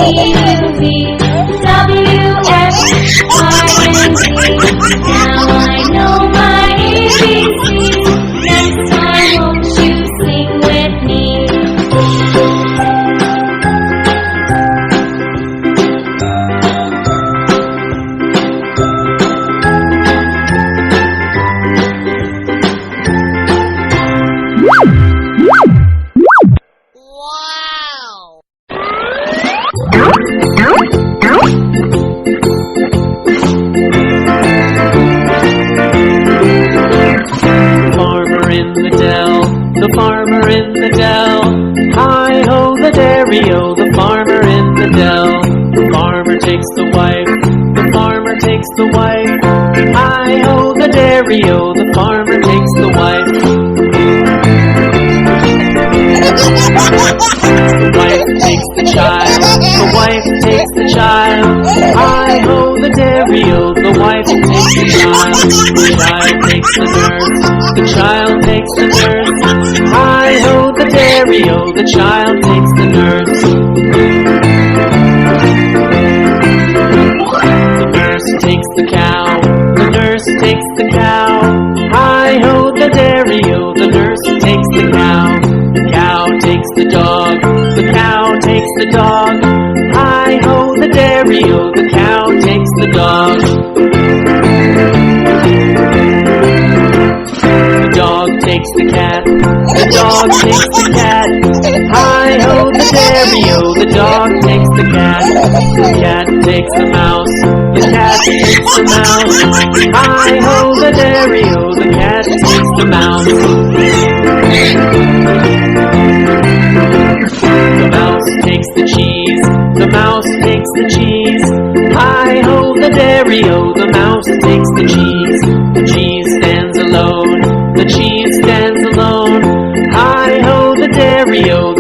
Now I know my ABCs. Next time won't you sing with me? Wow! The farmer in the dell. Hi-ho, the dairy-o, the farmer in the dell. The farmer takes the wife, the farmer takes the wife. Hi-ho, the dairy-o, the farmer takes the wife. The wife takes the child, the wife takes the child. Hi-ho, the dairy-o, the wife takes the child. The child takes the nurse, the child takes the nurse. Hi-ho, the dairy-o, the child takes the nurse. The nurse takes the cow, the nurse takes the cow. Hi-ho, the dairy-o, the nurse takes the cow. The cow takes the dog, the cow takes the dog. Hi-ho, the dairy-o, the cow takes the dog. The dog takes the cat, the dog takes the cat. Hi-ho, the dairy-o, the dog takes the cat. The cat takes the mouse, the cat takes the mouse. Hi-ho, the dairy-o, the cat takes the mouse. The mouse takes the cheese, the mouse takes the cheese. Hi-ho, the dairy-o, the mouse takes the cheese. The cheese stands alone, the cheese stands alone. Hi-ho, the dairy-o.